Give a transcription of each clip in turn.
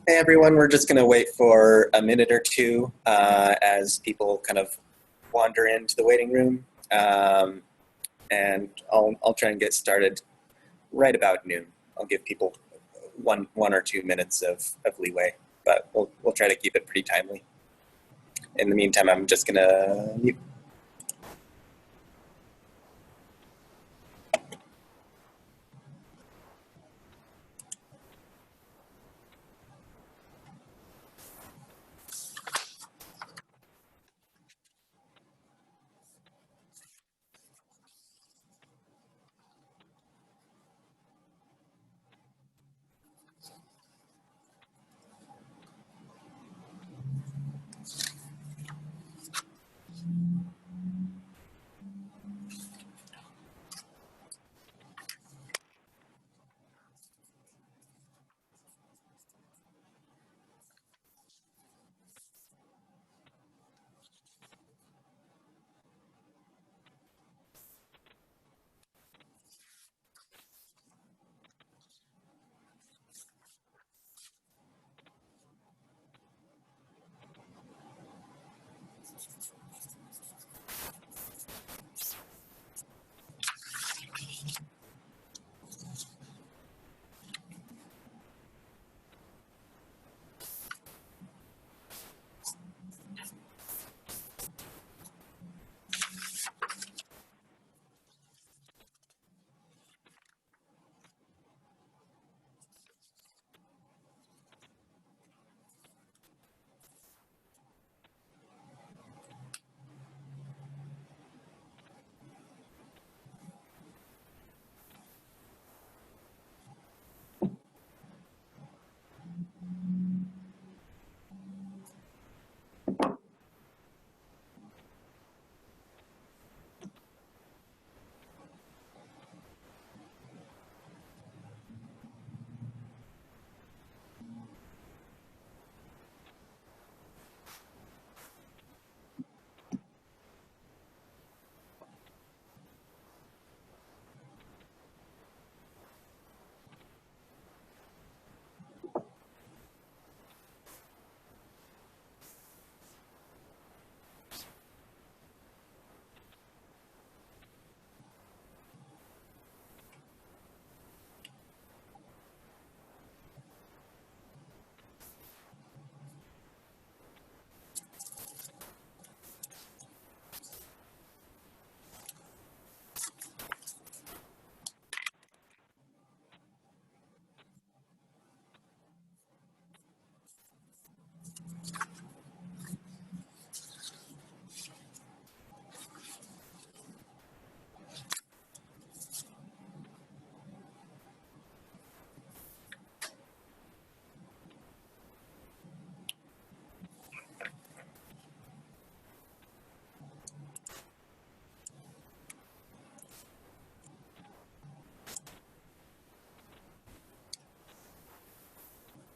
Hey everyone, we're just going to wait for a minute or two as people kind of wander into the waiting room, and I'll try and get started right about noon. I'll give people one or 2 minutes of leeway, but we'll try to keep it pretty timely. In the meantime, I'm just going to mute.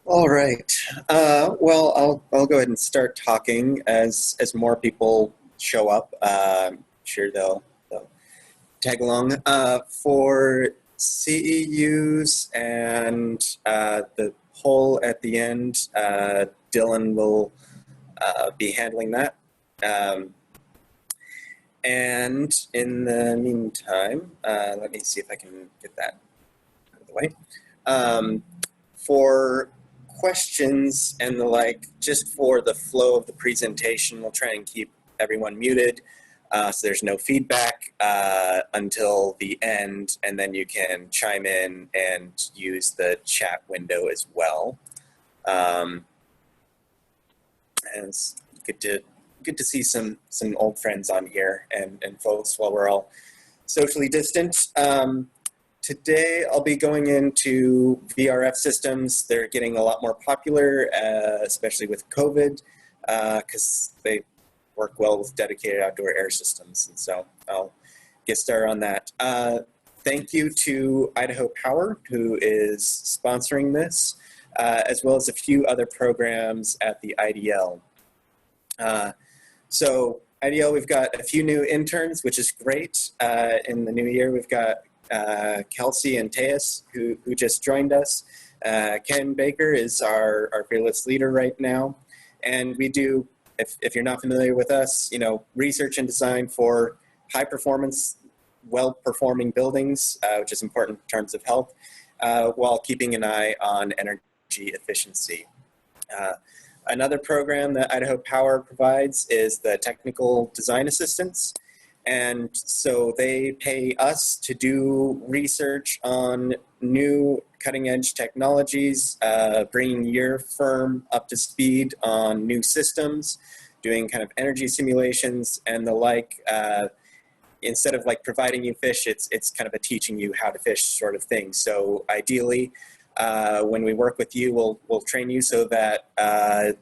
All right. Well, I'll go ahead and start talking as more people show up. I'm sure they'll tag along. For CEUs and the poll at the end, Dylan will be handling that. And in the meantime, let me see if I can get that out of the way. For questions and the like, just for the flow of the presentation, we'll try and keep everyone muted so there's no feedback until the end, and then you can chime in and use the chat window as well. And it's good to see some old friends on here and folks while we're all socially distant. Today, I'll be going into VRF systems. They're getting a lot more popular, especially with COVID, because they work well with dedicated outdoor air systems. And so I'll get started on that. Thank you to Idaho Power, who is sponsoring this, as well as a few other programs at the IDL. So IDL, we've got a few new interns, which is great. In the new year, we've got Kelsey and T.E.S.T, who just joined us. Ken Baker is our fearless leader right now. And we do, if you're not familiar with us, research and design for high performance, well-performing buildings, which is important in terms of health, while keeping an eye on energy efficiency. Another program that Idaho Power provides is the Technical Design Assistance. And so they pay us to do research on new cutting-edge technologies, bringing your firm up to speed on new systems, doing kind of energy simulations and the like. Instead of like providing you fish, it's kind of a teaching you how to fish sort of thing. So ideally, when we work with you, we'll train you so that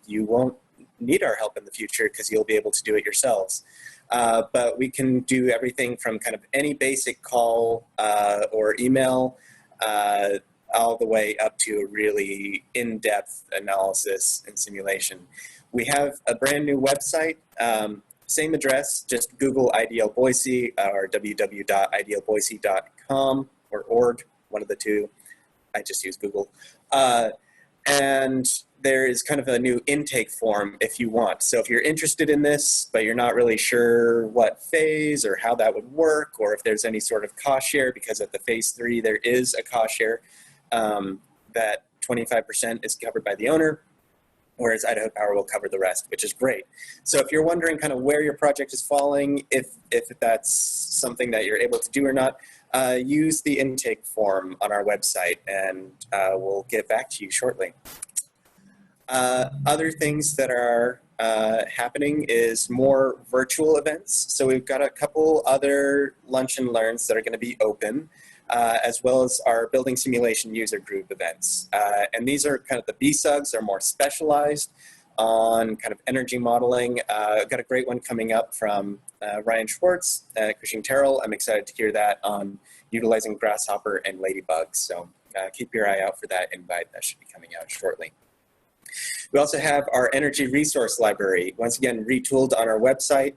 you won't need our help in the future because you'll be able to do it yourselves. But we can do everything from kind of any basic call or email all the way up to a really in-depth analysis and simulation. We have a brand new website, same address, just Google IDL Boise or www.idlboise.com or org, one of the two. I just use Google. And there is kind of a new intake form if you want. So if you're interested in this, but you're not really sure what phase or how that would work, or if there's any sort of cost share, because at the phase 3, there is a cost share that 25% is covered by the owner, whereas Idaho Power will cover the rest, which is great. So if you're wondering kind of where your project is falling, if that's something that you're able to do or not, use the intake form on our website, and we'll get back to you shortly. Other things that are happening is more virtual events. So we've got a couple other lunch and learns that are going to be open, as well as our building simulation user group events. And these are kind of the BSUGs, they're more specialized on kind of energy modeling. I've got a great one coming up from Ryan Schwartz at Cushing Terrell. I'm excited to hear that on utilizing grasshopper and ladybugs. So keep your eye out for that invite. That should be coming out shortly. We also have our energy resource library, once again retooled on our website.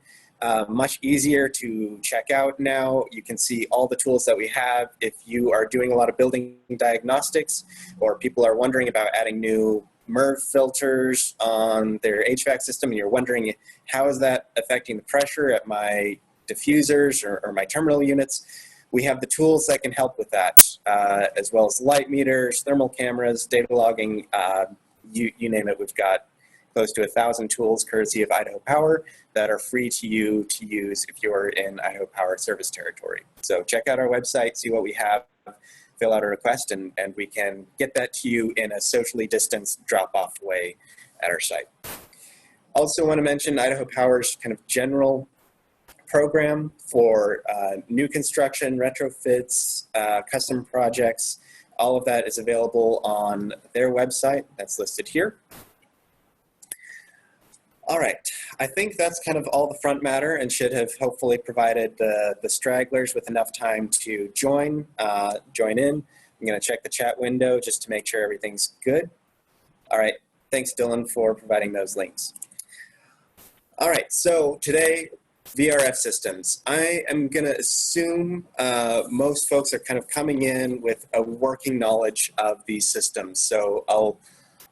Much easier to check out now. You can see all the tools that we have. If you are doing a lot of building diagnostics, or people are wondering about adding new MERV filters on their HVAC system, and you're wondering how is that affecting the pressure at my diffusers or my terminal units, we have the tools that can help with that, as well as light meters, thermal cameras, data logging, you name it. We've got close to 1,000 tools courtesy of Idaho Power that are free to you to use if you're in Idaho Power service territory. So check out our website, see what we have, fill out a request, and we can get that to you in a socially distanced drop-off way at our site. Also want to mention Idaho Power's kind of general program for new construction, retrofits, custom projects. All of that is available on their website that's listed here. All right, I think that's kind of all the front matter and should have hopefully provided the stragglers with enough time to join in. I'm gonna check the chat window just to make sure everything's good. All right, thanks Dylan for providing those links. All right, so today, VRF systems. I am gonna assume most folks are kind of coming in with a working knowledge of these systems. So I'll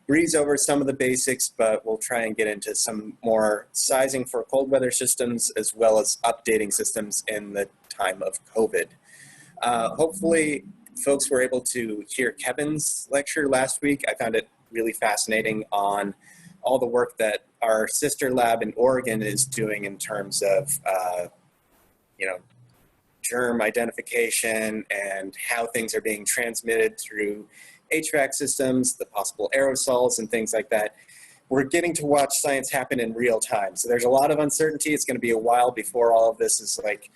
breeze over some of the basics, but we'll try and get into some more sizing for cold weather systems, as well as updating systems in the time of COVID. Hopefully folks were able to hear Kevin's lecture last week. I found it really fascinating on all the work that our sister lab in Oregon is doing in terms of, germ identification and how things are being transmitted through HVAC systems, the possible aerosols and things like that. We're getting to watch science happen in real time. So there's a lot of uncertainty. It's going to be a while before all of this is like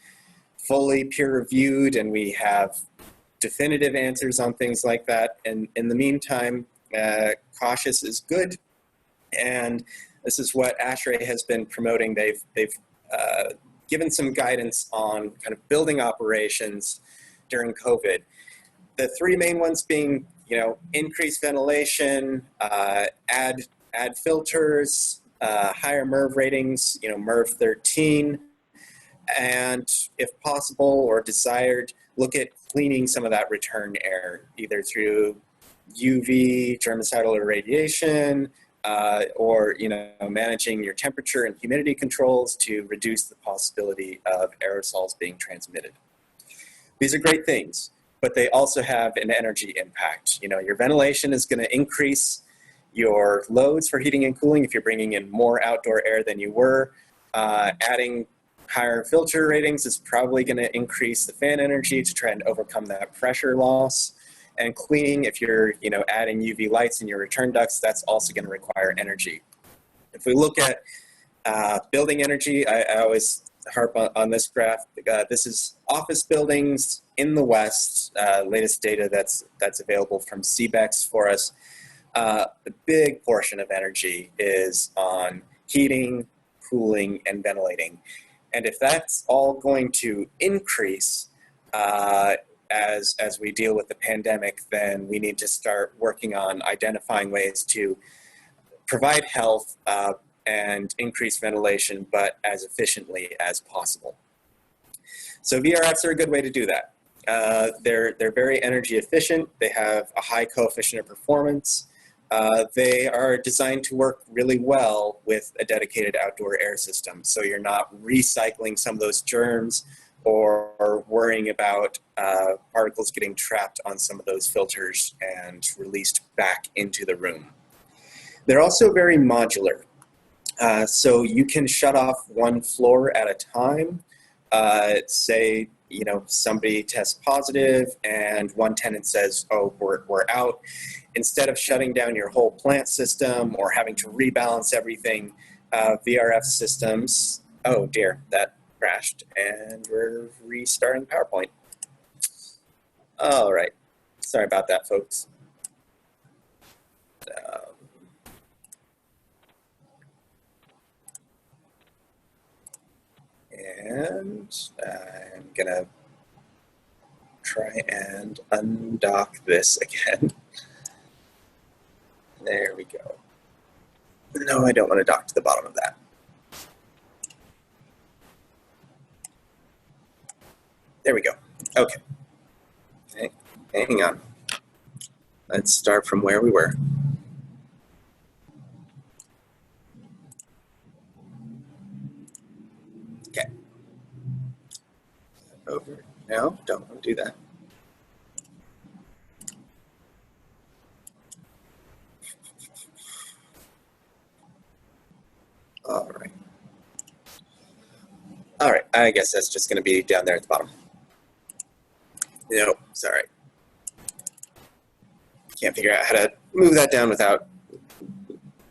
fully peer reviewed and we have definitive answers on things like that. And in the meantime, cautious is good. And this is what ASHRAE has been promoting. They've given some guidance on kind of building operations during COVID. The three main ones being, increase ventilation, add filters, higher MERV ratings, MERV 13, and if possible or desired, look at cleaning some of that return air, either through UV germicidal irradiation, or managing your temperature and humidity controls to reduce the possibility of aerosols being transmitted. These are great things, but they also have an energy impact. Your ventilation is going to increase your loads for heating and cooling if you're bringing in more outdoor air than you were. Adding higher filter ratings is probably going to increase the fan energy to try and overcome that pressure loss. And cleaning, if you're adding UV lights in your return ducts, that's also going to require energy. If we look at building energy, I always harp on this graph. This is office buildings in the West, latest data that's available from CBEX for us. A big portion of energy is on heating, cooling, and ventilating. And if that's all going to increase as we deal with the pandemic, then we need to start working on identifying ways to provide health and increase ventilation, but as efficiently as possible. So VRFs are a good way to do that. They're very energy efficient. They have a high coefficient of performance. They are designed to work really well with a dedicated outdoor air system. So you're not recycling some of those germs or worrying about particles getting trapped on some of those filters and released back into the room. They're also very modular. So you can shut off one floor at a time. Say, somebody tests positive and one tenant says, oh, we're out. Instead of shutting down your whole plant system or having to rebalance everything, VRF systems, oh dear, that crashed, and we're restarting PowerPoint. All right, sorry about that, folks. And I'm gonna try and undock this again. There we go. No, I don't want to dock to the bottom of that. There we go. Okay. Hang on. Let's start from where we were. Okay. Over. No, don't want to do that. All right. All right, I guess that's just going to be down there at the bottom. No, sorry. Can't figure out how to move that down without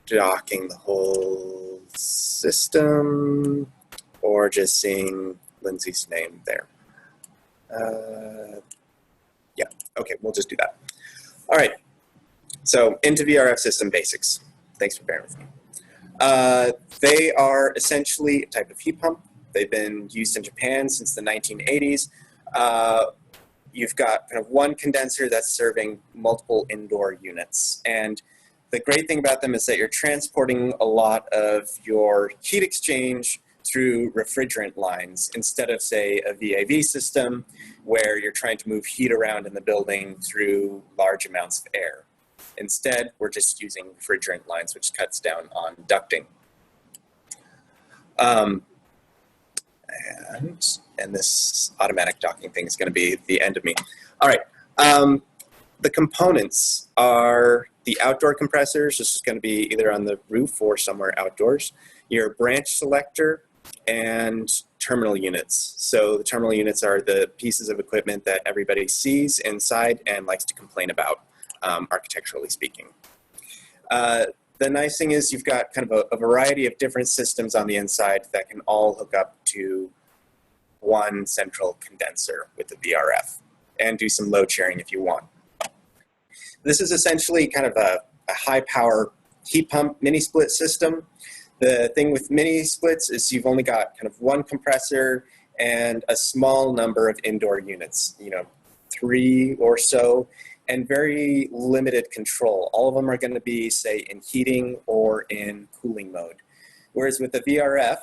docking the whole system or just seeing Lindsay's name there. Yeah, okay, we'll just do that. All right, so into VRF system basics. Thanks for bearing with me. They are essentially a type of heat pump. They've been used in Japan since the 1980s. You've got kind of one condenser that's serving multiple indoor units. And the great thing about them is that you're transporting a lot of your heat exchange through refrigerant lines instead of, say, a VAV system where you're trying to move heat around in the building through large amounts of air. Instead, we're just using refrigerant lines, which cuts down on ducting. And this automatic docking thing is going to be the end of me. All right. The components are the outdoor compressors. This is going to be either on the roof or somewhere outdoors. Your branch selector and terminal units. So the terminal units are the pieces of equipment that everybody sees inside and likes to complain about, architecturally speaking. The nice thing is you've got kind of a variety of different systems on the inside that can all hook up to one central condenser with the VRF and do some load sharing if you want. This is essentially kind of a high power heat pump mini-split system. The thing with mini-splits is you've only got kind of one compressor and a small number of indoor units, 3 or so, and very limited control. All of them are going to be, say, in heating or in cooling mode. Whereas with the VRF,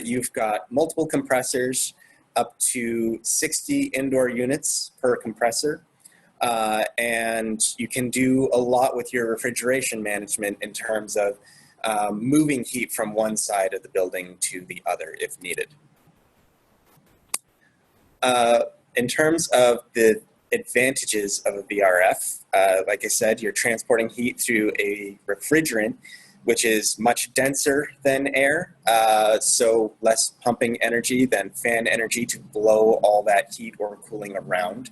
you've got multiple compressors, up to 60 indoor units per compressor. And you can do a lot with your refrigeration management in terms of moving heat from one side of the building to the other if needed. In terms of the advantages of a VRF, like I said, you're transporting heat through a refrigerant, which is much denser than air, so less pumping energy than fan energy to blow all that heat or cooling around.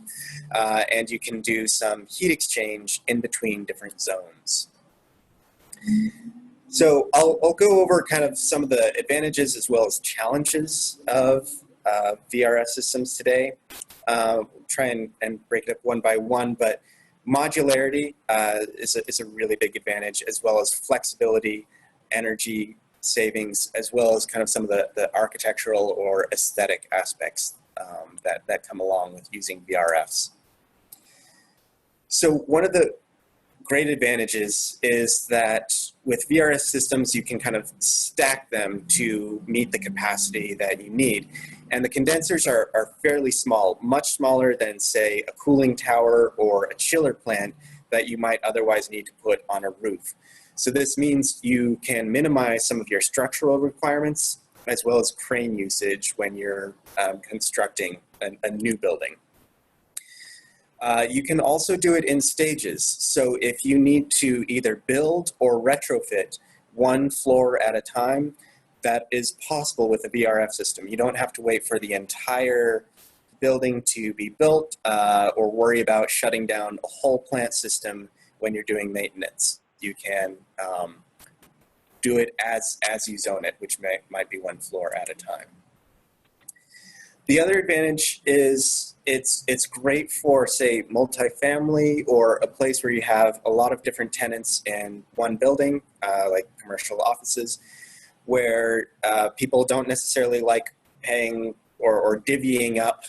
And you can do some heat exchange in between different zones. So I'll go over kind of some of the advantages as well as challenges of VRF systems today. Try and break it up one by one, but modularity is a really big advantage, as well as flexibility, energy savings, as well as kind of some of the architectural or aesthetic aspects that come along with using VRFs. So one of the great advantages is that with VRF systems, you can kind of stack them to meet the capacity that you need. And the condensers are fairly small, much smaller than, say, a cooling tower or a chiller plant that you might otherwise need to put on a roof. So this means you can minimize some of your structural requirements as well as crane usage when you're constructing a new building. You can also do it in stages. So if you need to either build or retrofit one floor at a time, that is possible with a VRF system. You don't have to wait for the entire building to be built or worry about shutting down a whole plant system when you're doing maintenance. You can do it as you zone it, which might be one floor at a time. The other advantage is it's great for, say, multifamily or a place where you have a lot of different tenants in one building, like commercial offices, where people don't necessarily like paying or divvying up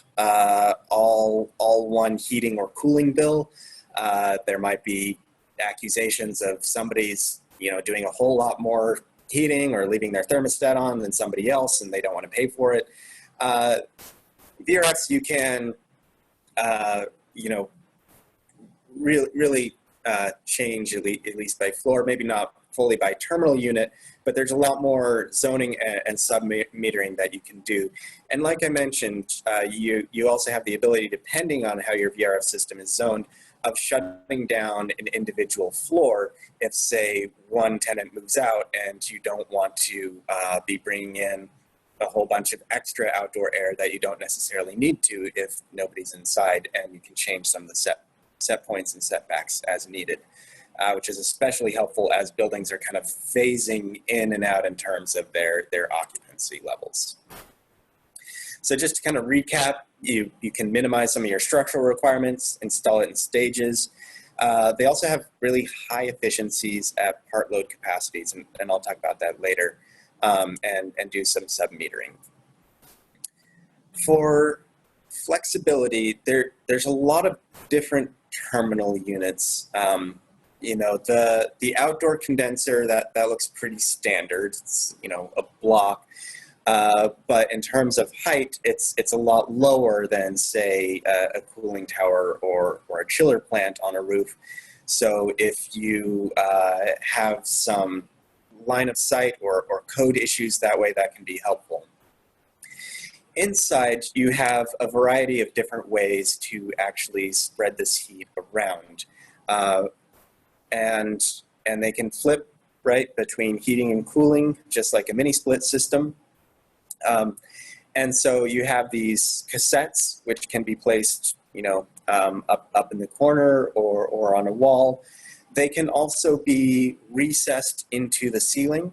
all one heating or cooling bill. There might be accusations of somebody's doing a whole lot more heating or leaving their thermostat on than somebody else, and they don't want to pay for it. VRFs, you can, really change at least by floor, maybe not fully by terminal unit, but there's a lot more zoning and sub-metering that you can do. And like I mentioned, you also have the ability, depending on how your VRF system is zoned, of shutting down an individual floor if, say, one tenant moves out and you don't want to be bringing in a whole bunch of extra outdoor air that you don't necessarily need to if nobody's inside, and you can change some of the set points and setbacks as needed, which is especially helpful as buildings are kind of phasing in and out in terms of their occupancy levels. So just to kind of recap, you can minimize some of your structural requirements, install it in stages. They also have really high efficiencies at part load capacities, and I'll talk about that later. And do some sub-metering. For flexibility, there's a lot of different terminal units. The outdoor condenser, that looks pretty standard. It's a block. But in terms of height, it's a lot lower than, say, a cooling tower or a chiller plant on a roof. So if you have some line of sight or code issues that way, that can be helpful. Inside, you have a variety of different ways to actually spread this heat around. And they can flip, right, between heating and cooling, just like a mini-split system. And so you have these cassettes, which can be placed, up in the corner or on a wall. They can also be recessed into the ceiling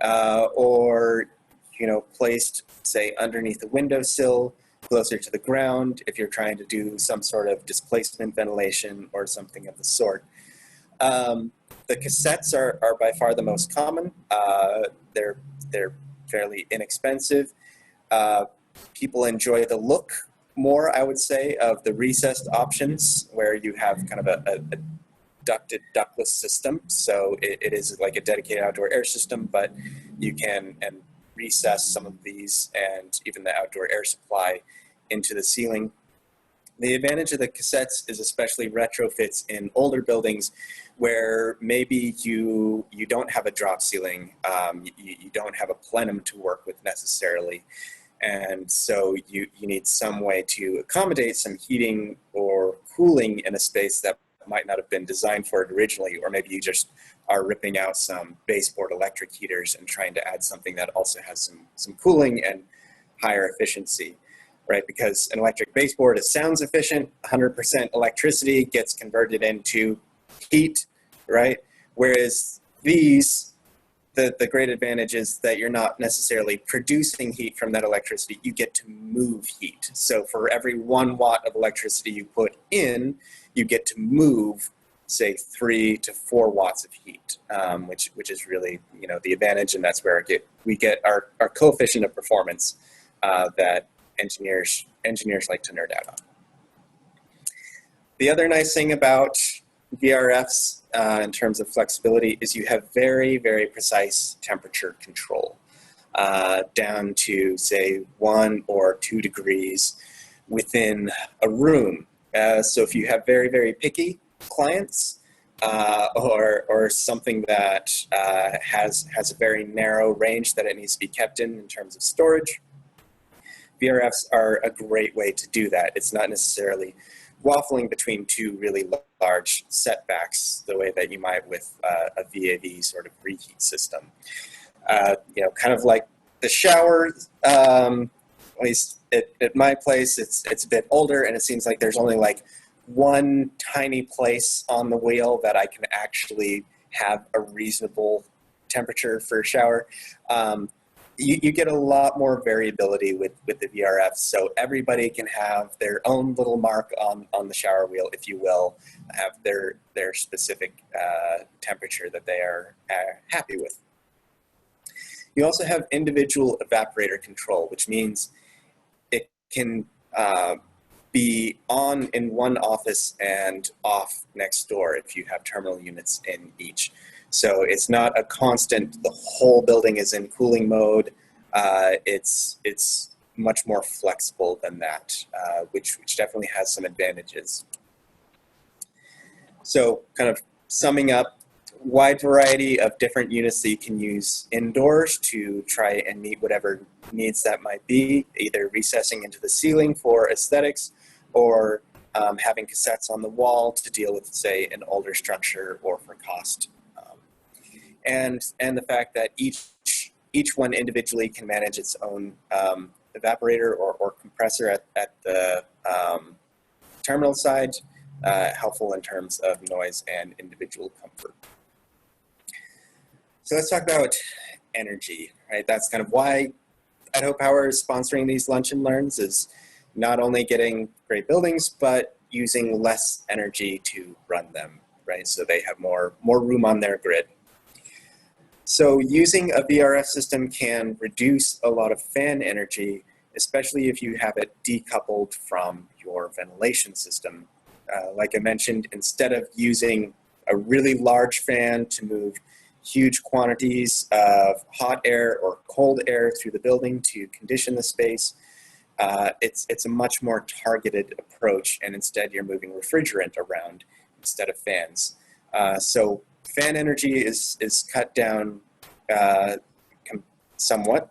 or, placed, say, underneath the windowsill, closer to the ground if you're trying to do some sort of displacement ventilation or something of the sort. The cassettes are by far the most common. They're fairly inexpensive. People enjoy the look more, I would say, of the recessed options where you have kind of a ductless system, so it is like a dedicated outdoor air system, but you can recess some of these and even the outdoor air supply into the ceiling. The advantage of the cassettes is especially retrofits in older buildings where maybe you don't have a drop ceiling, you don't have a plenum to work with necessarily, and so you need some way to accommodate some heating or cooling in a space that might not have been designed for it originally, or maybe you just are ripping out some baseboard electric heaters and trying to add something that also has some cooling and higher efficiency, right? Because an electric baseboard sounds efficient, 100% electricity gets converted into heat, right? Whereas these, the great advantage is that you're not necessarily producing heat from that electricity, you get to move heat. So for every 1 watt of electricity you put in, you get to move, say, 3 to 4 watts of heat, which is really, the advantage, and that's where we get our coefficient of performance that engineers like to nerd out on. The other nice thing about VRFs in terms of flexibility is you have very, very precise temperature control down to, say, 1 or 2 degrees within a room. So if you have very, very picky clients or something that has a very narrow range that it needs to be kept in terms of storage, VRFs are a great way to do that. It's not necessarily waffling between 2 really large setbacks the way that you might with a VAV sort of reheat system. Kind of like the shower, at least at my place, it's a bit older, and it seems like there's only like one tiny place on the wheel that I can actually have a reasonable temperature for a shower. You get a lot more variability with the VRF, so everybody can have their own little mark on the shower wheel, if you will, have their specific temperature that they are happy with. You also have individual evaporator control, which means it can be on in one office and off next door if you have terminal units in each. So it's not a constant, the whole building is in cooling mode. It's much more flexible than that, which definitely has some advantages. So kind of summing up, wide variety of different units that you can use indoors to try and meet whatever needs that might be, either recessing into the ceiling for aesthetics or having cassettes on the wall to deal with, say, an older structure or for cost. And the fact that each one individually can manage its own evaporator or compressor at the terminal side, helpful in terms of noise and individual comfort. So let's talk about energy, right? That's kind of why Idaho Power is sponsoring these lunch and learns, is not only getting great buildings, but using less energy to run them, right? So they have more room on their grid. So using a VRF system can reduce a lot of fan energy, especially if you have it decoupled from your ventilation system. Like I mentioned, instead of using a really large fan to move huge quantities of hot air or cold air through the building to condition the space, it's a much more targeted approach, and instead you're moving refrigerant around instead of fans. So fan energy is cut down somewhat,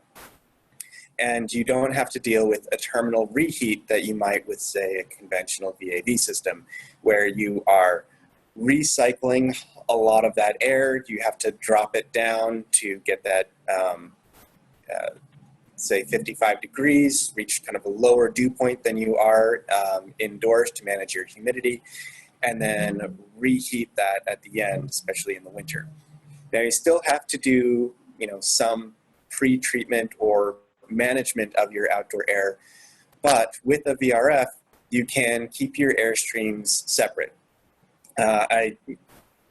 and you don't have to deal with a terminal reheat that you might with, say, a conventional VAV system, where you are recycling a lot of that air. You have to drop it down to get that, say, 55 degrees, reach kind of a lower dew point than you are indoors to manage your humidity, and then reheat that at the end, especially in the winter. Now you still have to do, some pre-treatment or management of your outdoor air, but with a VRF, you can keep your air streams separate. I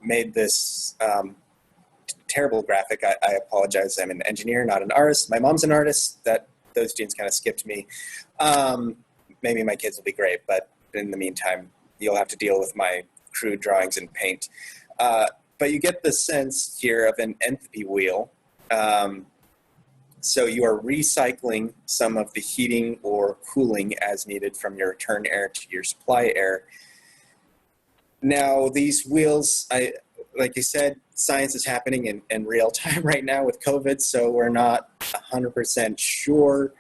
made this terrible graphic. I apologize. I'm an engineer, not an artist. My mom's an artist. Those genes kind of skipped me. Maybe my kids will be great, but in the meantime, you'll have to deal with my crude drawings in paint. But you get the sense here of an enthalpy wheel. So you are recycling some of the heating or cooling as needed from your return air to your supply air. Now, these wheels, like you said, science is happening in real time right now with COVID, so we're not 100% sure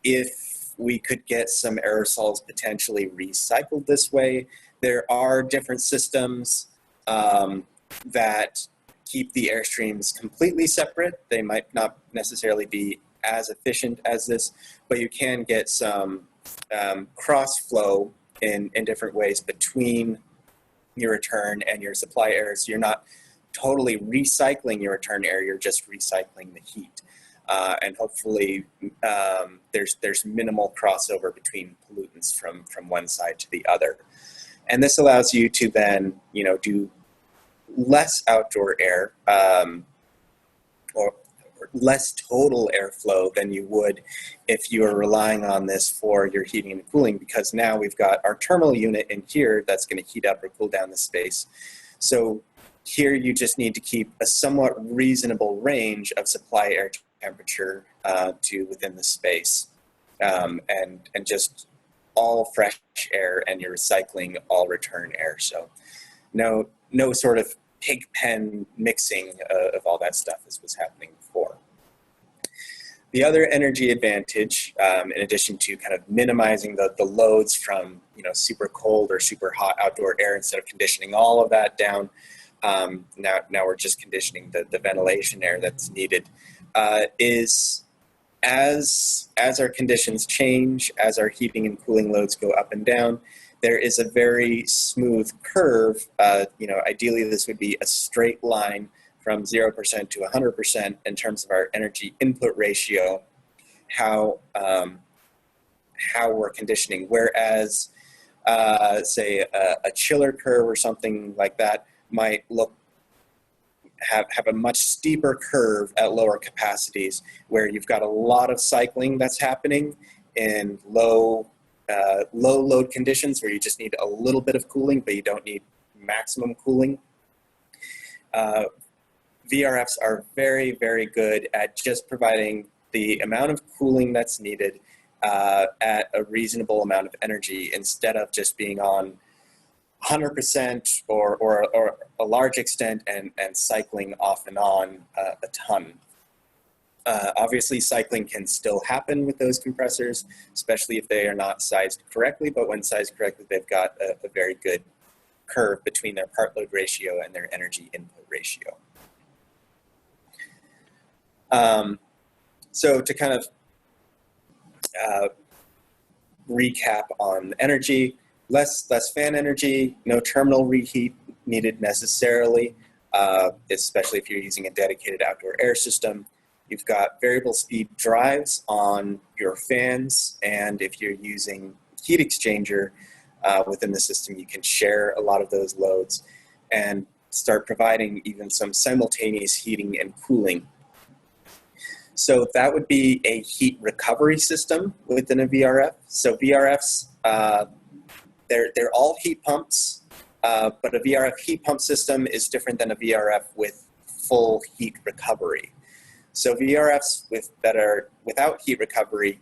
if we could get some aerosols potentially recycled this way. There are different systems that keep the airstreams completely separate. They might not necessarily be as efficient as this, but you can get some cross flow in different ways between your return and your supply air. So you're not totally recycling your return air, you're just recycling the heat. And hopefully there's minimal crossover between pollutants from one side to the other. And this allows you to then, do less outdoor air, or less total airflow than you would if you were relying on this for your heating and cooling, because now we've got our terminal unit in here that's going to heat up or cool down the space. So here you just need to keep a somewhat reasonable range of supply air temperature to within the space, and just all fresh air, and you're recycling all return air. So no sort of pig pen mixing of all that stuff as was happening before. The other energy advantage, in addition to kind of minimizing the loads from super cold or super hot outdoor air, instead of conditioning all of that down, now we're just conditioning the ventilation air that's needed, is as our conditions change, as our heating and cooling loads go up and down, there is a very smooth curve. Ideally this would be a straight line from 0% to 100% in terms of our energy input ratio, how we're conditioning. Whereas, say, a chiller curve or something like that might have a much steeper curve at lower capacities, where you've got a lot of cycling that's happening in low load conditions, where you just need a little bit of cooling, but you don't need maximum cooling. VRFs are very, very good at just providing the amount of cooling that's needed at a reasonable amount of energy, instead of just being on 100% or a large extent and cycling off and on a ton. Obviously, cycling can still happen with those compressors, especially if they are not sized correctly, but when sized correctly, they've got a very good curve between their part load ratio and their energy input ratio. So to kind of recap on energy, less fan energy, no terminal reheat needed necessarily, especially if you're using a dedicated outdoor air system. You've got variable speed drives on your fans, and if you're using heat exchanger within the system, you can share a lot of those loads and start providing even some simultaneous heating and cooling. So that would be a heat recovery system within a VRF. So VRFs, they're all heat pumps, but a VRF heat pump system is different than a VRF with full heat recovery. So VRFs that are without heat recovery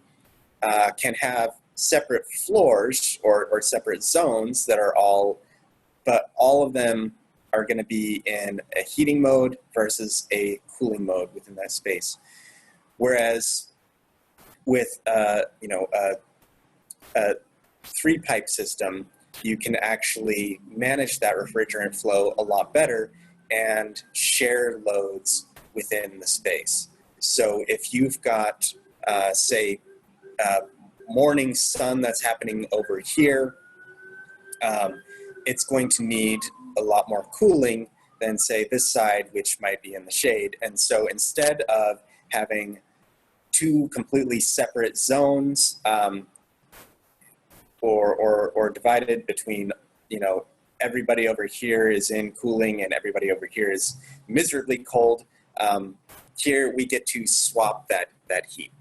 can have separate floors or separate zones that are but all of them are going to be in a heating mode versus a cooling mode within that space. Whereas with a 3-pipe system, you can actually manage that refrigerant flow a lot better and share loads within the space. So if you've got, say, morning sun that's happening over here, it's going to need a lot more cooling than, say, this side, which might be in the shade. And so instead of having 2 completely separate zones, or divided between, everybody over here is in cooling and everybody over here is miserably cold, here we get to swap that heat.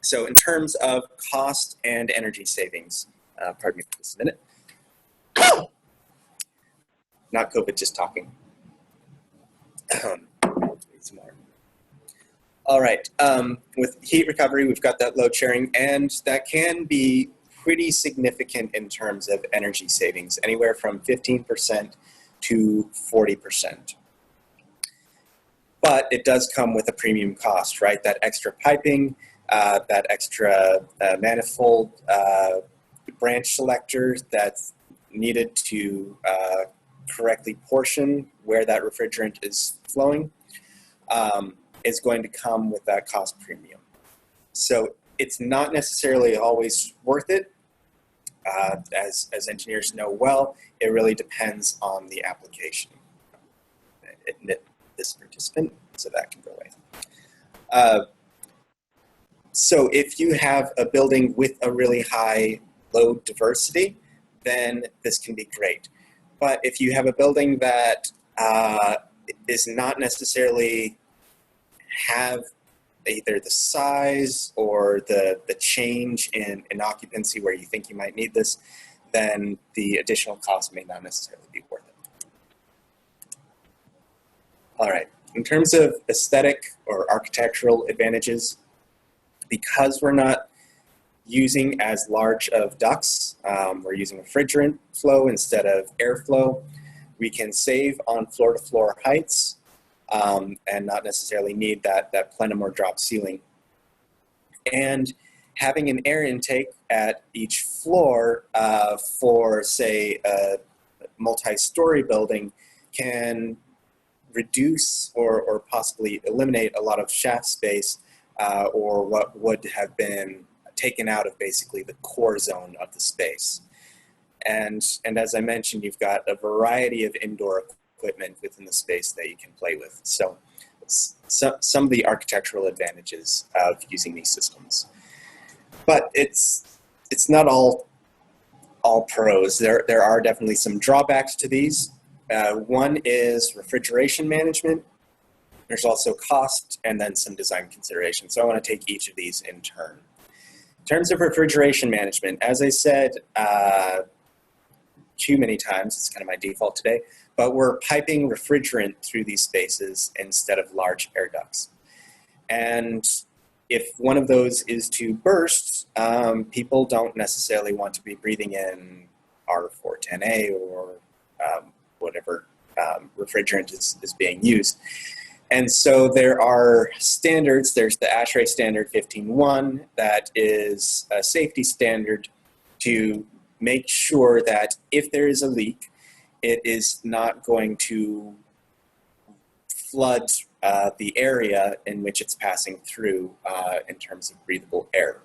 So in terms of cost and energy savings, pardon me for just a minute. Not COVID, just talking. Need some more. All right, with heat recovery, we've got that load sharing, and that can be pretty significant in terms of energy savings, anywhere from 15% to 40%. But it does come with a premium cost, right? That extra piping, that extra manifold branch selector that's needed to correctly portion where that refrigerant is flowing is going to come with that cost premium. So it's not necessarily always worth it. As engineers know well, it really depends on the application. Admit this participant, so that can go away. So if you have a building with a really high load diversity, then this can be great. But if you have a building that is not necessarily have either the size or the change in occupancy where you think you might need this, then the additional cost may not necessarily be worth it. All right, in terms of aesthetic or architectural advantages, because we're not using as large of ducts, we're using refrigerant flow instead of airflow, we can save on floor-to-floor heights and not necessarily need that plenum or drop ceiling. And having an air intake at each floor for, say, a multi-story building can reduce or possibly eliminate a lot of shaft space or what would have been taken out of basically the core zone of the space. And as I mentioned, you've got a variety of indoor equipment within the space that you can play with. So some of the architectural advantages of using these systems. But it's not all pros. There are definitely some drawbacks to these. One is refrigeration management. There's also cost and then some design considerations. So I want to take each of these in turn. In terms of refrigeration management, as I said too many times, it's kind of my default today, but we're piping refrigerant through these spaces instead of large air ducts. And if one of those is to burst, people don't necessarily want to be breathing in R410A or whatever refrigerant is being used. And so there are standards. There's the ASHRAE standard 15.1 that is a safety standard to make sure that if there is a leak, it is not going to flood the area in which it's passing through in terms of breathable air.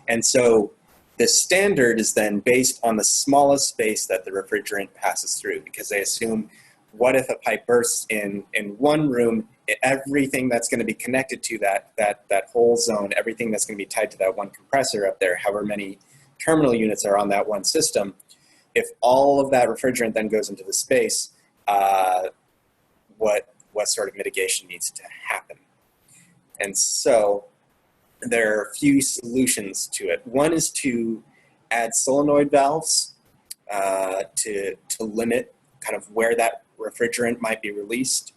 And so the standard is then based on the smallest space that the refrigerant passes through, because they assume, what if a pipe bursts in one room, everything that's going to be connected to that whole zone, everything that's going to be tied to that one compressor up there, however many terminal units are on that one system, if all of that refrigerant then goes into the space, what sort of mitigation needs to happen? And so there are a few solutions to it. One is to add solenoid valves to limit kind of where that refrigerant might be released.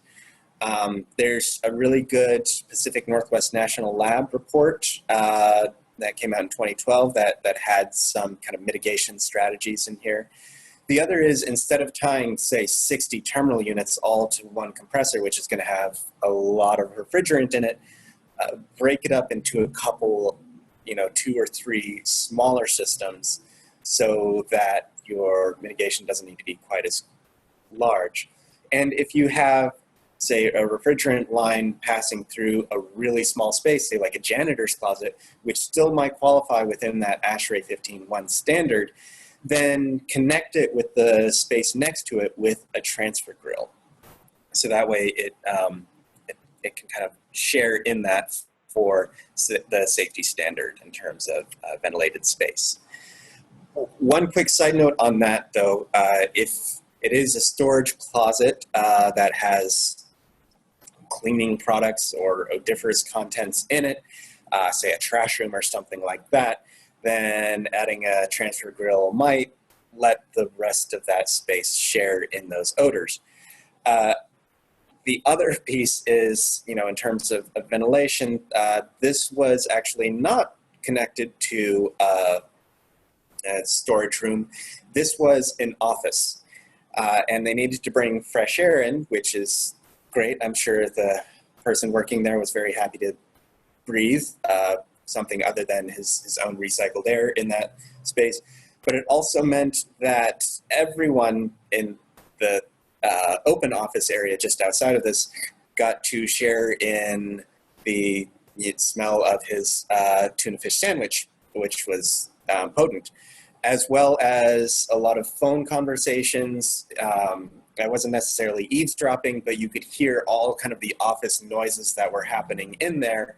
There's a really good Pacific Northwest National Lab report that came out in 2012 that had some kind of mitigation strategies in here. The other is, instead of tying, say, 60 terminal units all to one compressor, which is going to have a lot of refrigerant in it, break it up into a couple, 2 or 3 smaller systems so that your mitigation doesn't need to be quite as large. And if you have, say, a refrigerant line passing through a really small space, say like a janitor's closet, which still might qualify within that ASHRAE 15.1 standard, then connect it with the space next to it with a transfer grill. So that way it can kind of share in that for the safety standard in terms of ventilated space. One quick side note on that, though, if it is a storage closet that has cleaning products or odoriferous contents in it, say a trash room or something like that, then adding a transfer grill might let the rest of that space share in those odors. The other piece is, in terms of ventilation, this was actually not connected to a storage room. This was an office, and they needed to bring fresh air in, which is great. I'm sure the person working there was very happy to breathe something other than his own recycled air in that space. But it also meant that everyone in the open office area just outside of this got to share in the smell of his tuna fish sandwich, which was potent, as well as a lot of phone conversations. I wasn't necessarily eavesdropping, but you could hear all kind of the office noises that were happening in there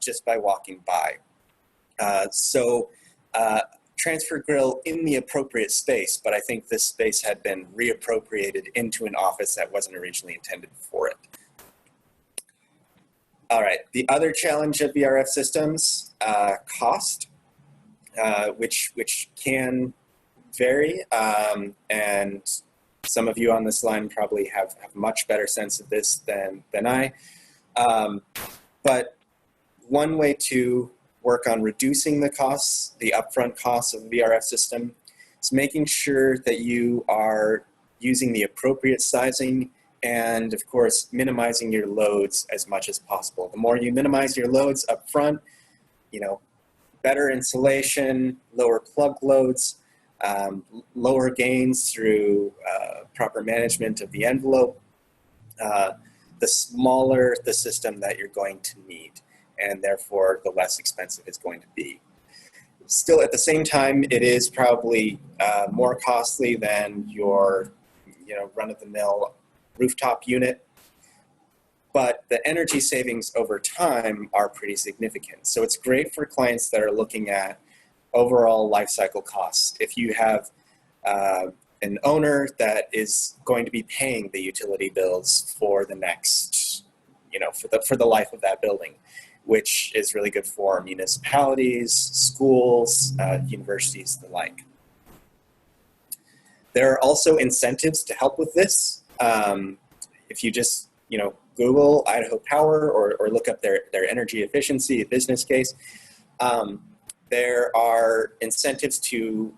just by walking by. Transfer grill in the appropriate space, but I think this space had been reappropriated into an office that wasn't originally intended for it. All right, the other challenge of VRF systems, cost, which can vary, and some of you on this line probably have much better sense of this than I. But one way to work on reducing the costs, the upfront costs of a VRF system, is making sure that you are using the appropriate sizing and, of course, minimizing your loads as much as possible. The more you minimize your loads up front, better insulation, lower plug loads, lower gains through proper management of the envelope, the smaller the system that you're going to need, and therefore the less expensive it's going to be. Still, at the same time, it is probably more costly than your run-of-the-mill rooftop unit, but the energy savings over time are pretty significant. So it's great for clients that are looking at overall life cycle costs. If you have an owner that is going to be paying the utility bills for the next, for the life of that building, which is really good for municipalities, schools, universities, the like. There are also incentives to help with this. If you just, Google Idaho Power or look up their energy efficiency business case, there are incentives to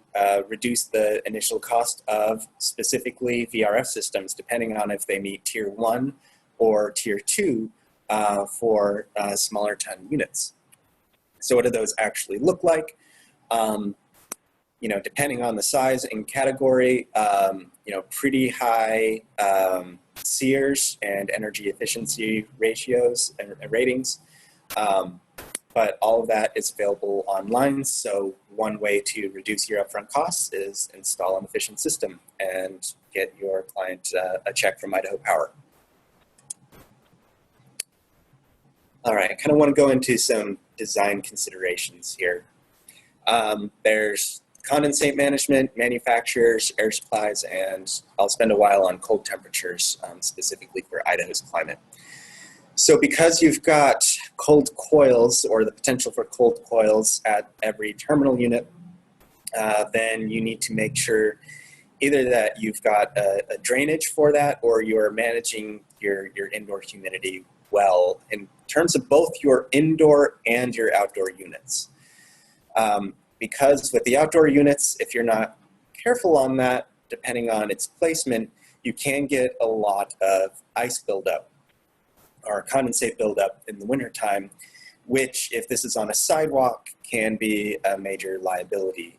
reduce the initial cost of specifically VRF systems, depending on if they meet Tier 1 or Tier 2 for smaller ton units. So what do those actually look like? Depending on the size and category, pretty high SEERs and energy efficiency ratios and ratings. But all of that is available online. So one way to reduce your upfront costs is install an efficient system and get your client a check from Idaho Power. All right, I kind of want to go into some design considerations here. There's condensate management, manufacturers, air supplies, and I'll spend a while on cold temperatures, specifically for Idaho's climate. So because you've got cold coils, or the potential for cold coils at every terminal unit, then you need to make sure either that you've got a drainage for that, or you're managing your indoor humidity well in terms of both your indoor and your outdoor units. Because with the outdoor units, if you're not careful on that, depending on its placement, you can get a lot of ice buildup or condensate buildup in the wintertime, which, if this is on a sidewalk, can be a major liability.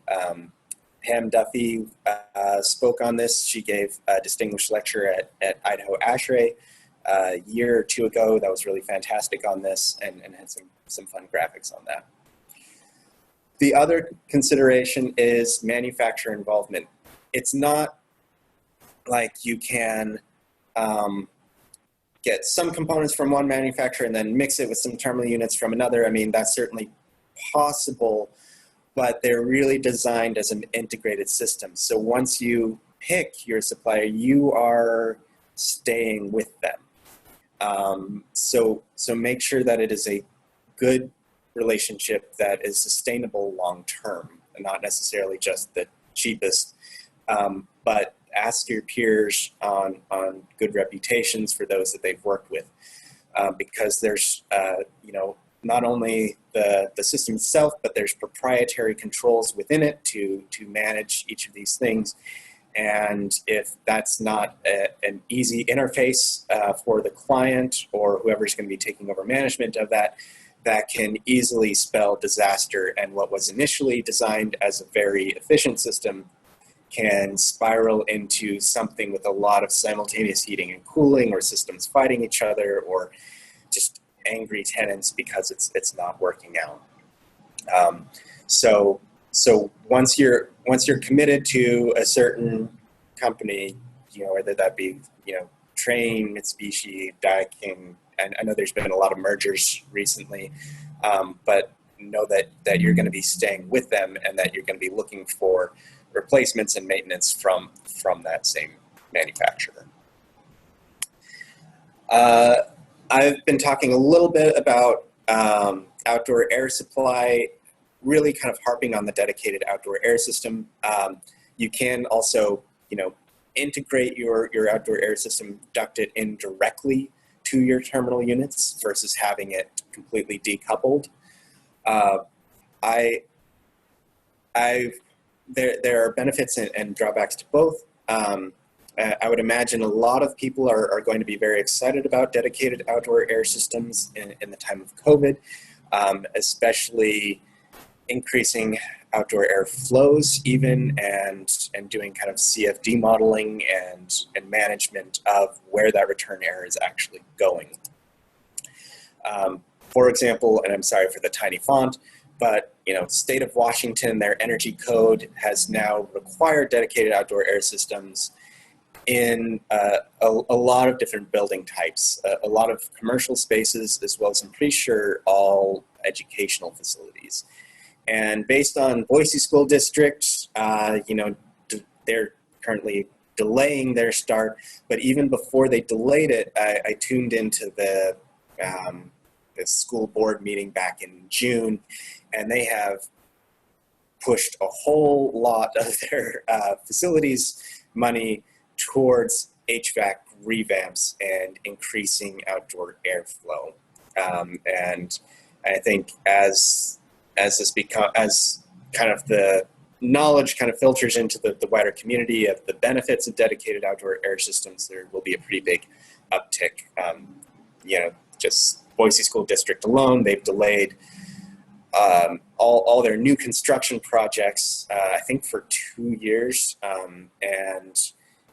Pam Duffy spoke on this. She gave a distinguished lecture at Idaho ASHRAE a year or two ago. That was really fantastic on this, and had some fun graphics on that. The other consideration is manufacturer involvement. It's not like you can get some components from one manufacturer and then mix it with some terminal units from another. I mean, that's certainly possible, but they're really designed as an integrated system. So once you pick your supplier, you are staying with them. So make sure that it is a good relationship that is sustainable long term, and not necessarily just the cheapest, but ask your peers on good reputations for those that they've worked with, because there's, you know, not only the system itself, but there's proprietary controls within it to manage each of these things. And if that's not an easy interface for the client or whoever's going to be taking over management of that, that can easily spell disaster. And what was initially designed as a very efficient system can spiral into something with a lot of simultaneous heating and cooling, or systems fighting each other, or just angry tenants because it's not working out. So once you're committed to a certain company, you know, whether that be, you know, Trane, Mitsubishi, Daikin, and I know there's been a lot of mergers recently, but know that you're going to be staying with them, and that you're going to be looking for replacements and maintenance from that same manufacturer. I've been talking a little bit about outdoor air supply, really kind of harping on the dedicated outdoor air system. You can also, you know, integrate your outdoor air system, duct it in directly to your terminal units versus having it completely decoupled. There are benefits and drawbacks to both. I would imagine a lot of people are going to be very excited about dedicated outdoor air systems in the time of COVID, especially increasing outdoor air flows even, and doing kind of CFD modeling and management of where that return air is actually going. For example, and I'm sorry for the tiny font, but you know, state of Washington, their energy code has now required dedicated outdoor air systems in a lot of different building types, a lot of commercial spaces, as well as I'm pretty sure all educational facilities. And based on Boise School District, you know, they're currently delaying their start, but even before they delayed it, I tuned into the school board meeting back in June, and they have pushed a whole lot of their facilities money towards HVAC revamps and increasing outdoor airflow. And I think as kind of the knowledge kind of filters into the wider community of the benefits of dedicated outdoor air systems, there will be a pretty big uptick. You know, just Boise School District alone, they've delayed all their new construction projects, I think for 2 years. And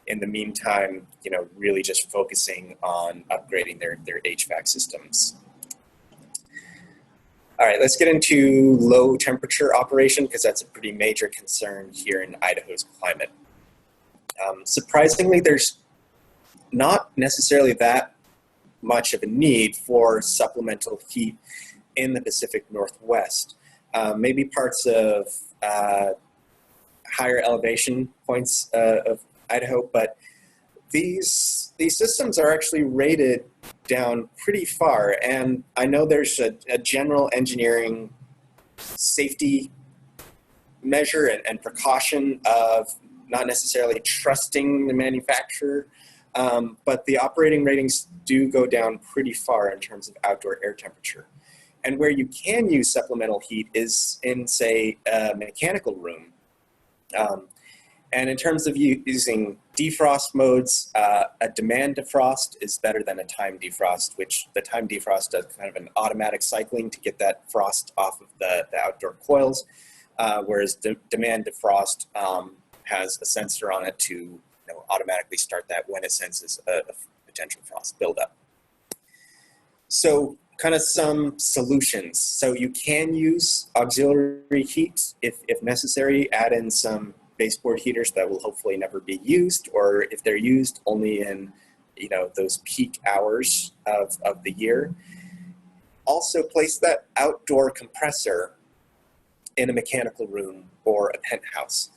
in the meantime, you know, really just focusing on upgrading their HVAC systems. All right, let's get into low temperature operation, because that's a pretty major concern here in Idaho's climate. Surprisingly, there's not necessarily that much of a need for supplemental heat in the Pacific Northwest. Maybe parts of higher elevation points of Idaho, but these systems are actually rated down pretty far, and I know there's a general engineering safety measure and precaution of not necessarily trusting the manufacturer, but the operating ratings do go down pretty far in terms of outdoor air temperature. And where you can use supplemental heat is in, say, a mechanical room. And in terms of using defrost modes, a demand defrost is better than a time defrost, which the time defrost does kind of an automatic cycling to get that frost off of the outdoor coils, whereas demand defrost has a sensor on it to automatically start that when it senses a potential frost buildup. So kind of some solutions. So you can use auxiliary heat if necessary, add in some baseboard heaters that will hopefully never be used, or if they're used only in those peak hours of the year. Also place that outdoor compressor in a mechanical room or a penthouse.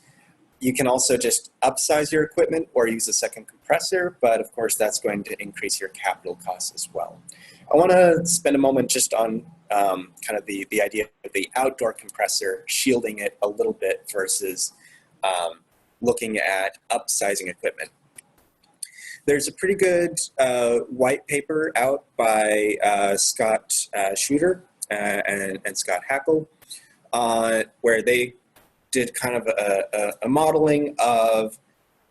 You can also just upsize your equipment or use a second compressor, but of course that's going to increase your capital costs as well. I want to spend a moment just on kind of the idea of the outdoor compressor, shielding it a little bit versus looking at upsizing equipment. There's a pretty good white paper out by Scott Shooter and Scott Hackle where they did kind of a modeling of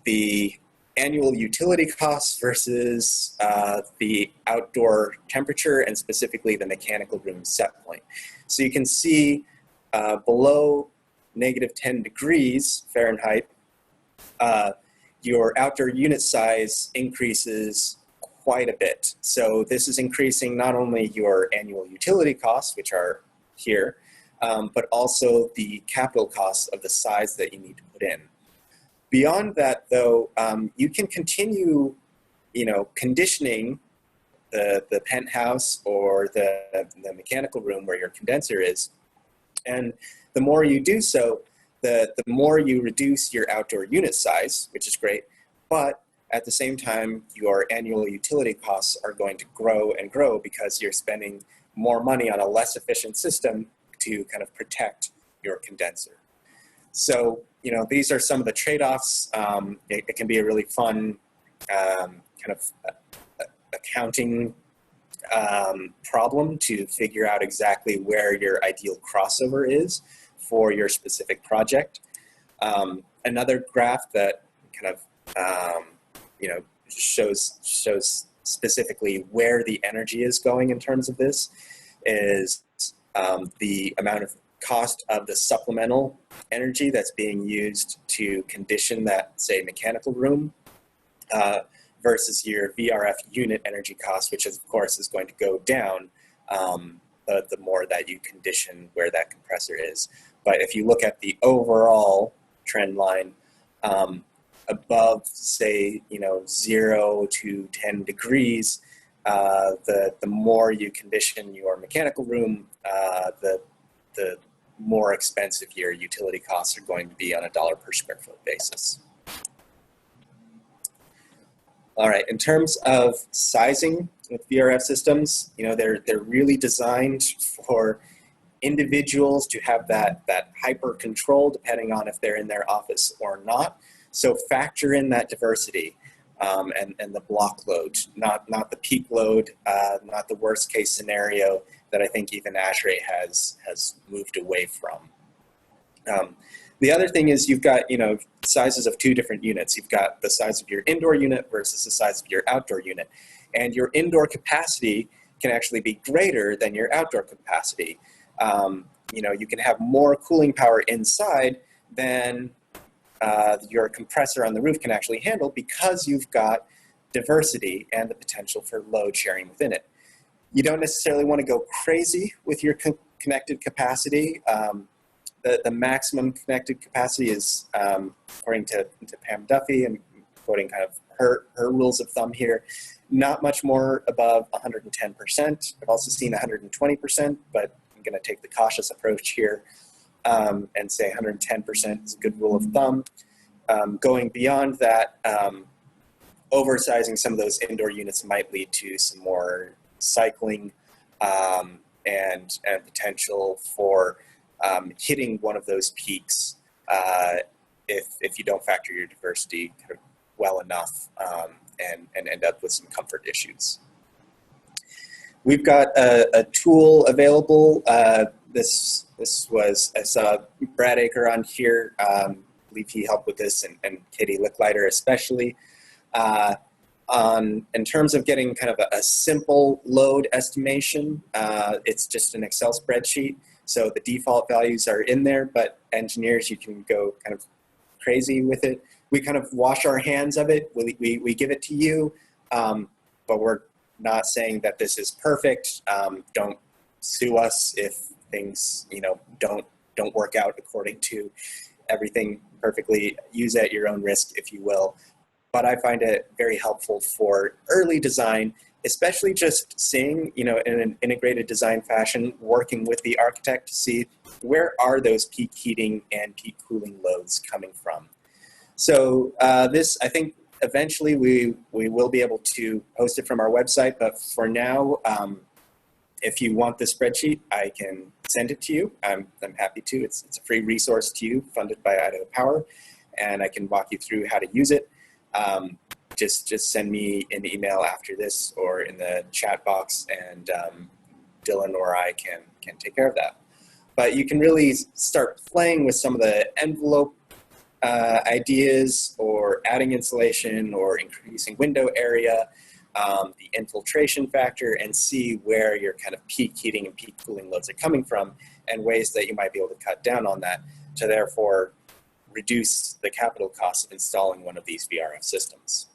the annual utility costs versus the outdoor temperature and specifically the mechanical room set point. So you can see below -10 degrees Fahrenheit, your outdoor unit size increases quite a bit. So this is increasing not only your annual utility costs, which are here, but also the capital costs of the size that you need to put in. Beyond that, though, you can continue, conditioning the penthouse or the mechanical room where your condenser is, and the more you do so, the more you reduce your outdoor unit size, which is great, but at the same time, your annual utility costs are going to grow and grow because you're spending more money on a less efficient system to kind of protect your condenser. So, these are some of the trade-offs. It can be a really fun kind of accounting problem to figure out exactly where your ideal crossover is for your specific project. Another graph that kind of shows specifically where the energy is going in terms of this is the amount of cost of the supplemental energy that's being used to condition that, say, mechanical room versus your VRF unit energy cost, which of course is going to go down the more that you condition where that compressor is. But if you look at the overall trend line, above, say, 0 to 10 degrees, the more you condition your mechanical room, the more expensive your utility costs are going to be on a $1 per square foot basis. All right, in terms of sizing with VRF systems, they're really designed for individuals to have that hyper control depending on if they're in their office or not. So factor in that diversity and the block load, not the peak load, not the worst case scenario that I think even ASHRAE has moved away from. The other thing is you've got sizes of two different units. You've got the size of your indoor unit versus the size of your outdoor unit, and your indoor capacity can actually be greater than your outdoor capacity. You can have more cooling power inside than your compressor on the roof can actually handle because you've got diversity and the potential for load sharing within it. You don't necessarily want to go crazy with your connected capacity. The maximum connected capacity is, according to Pam Duffy, and quoting kind of her rules of thumb here, not much more above 110%. I've also seen 120%, but I'm going to take the cautious approach here and say 110% is a good rule of thumb. Going beyond that, oversizing some of those indoor units might lead to some more cycling and potential for hitting one of those peaks if you don't factor your diversity kind of well enough and end up with some comfort issues. We've got a tool available. This was, I saw Brad Aker on here. I believe he helped with this, and Katie Licklider especially. In terms of getting kind of a simple load estimation, it's just an Excel spreadsheet. So the default values are in there, but engineers, you can go kind of crazy with it. We kind of wash our hands of it. We give it to you, but we're not saying that this is perfect. Don't sue us if things don't work out according to everything perfectly. Use it at your own risk, if you will. But I find it very helpful for early design, especially just seeing, in an integrated design fashion, working with the architect to see where are those peak heating and peak cooling loads coming from. So this, I think, eventually we will be able to post it from our website, but for now, if you want the spreadsheet, I can send it to you. I'm happy to. It's a free resource to you, funded by Idaho Power. and I can walk you through how to use it. Just send me an email after this or in the chat box, and Dylan or I can take care of that. But you can really start playing with some of the envelope ideas, or adding insulation or increasing window area, the infiltration factor, and see where your kind of peak heating and peak cooling loads are coming from, and ways that you might be able to cut down on that to therefore reduce the capital cost of installing one of these VRF systems.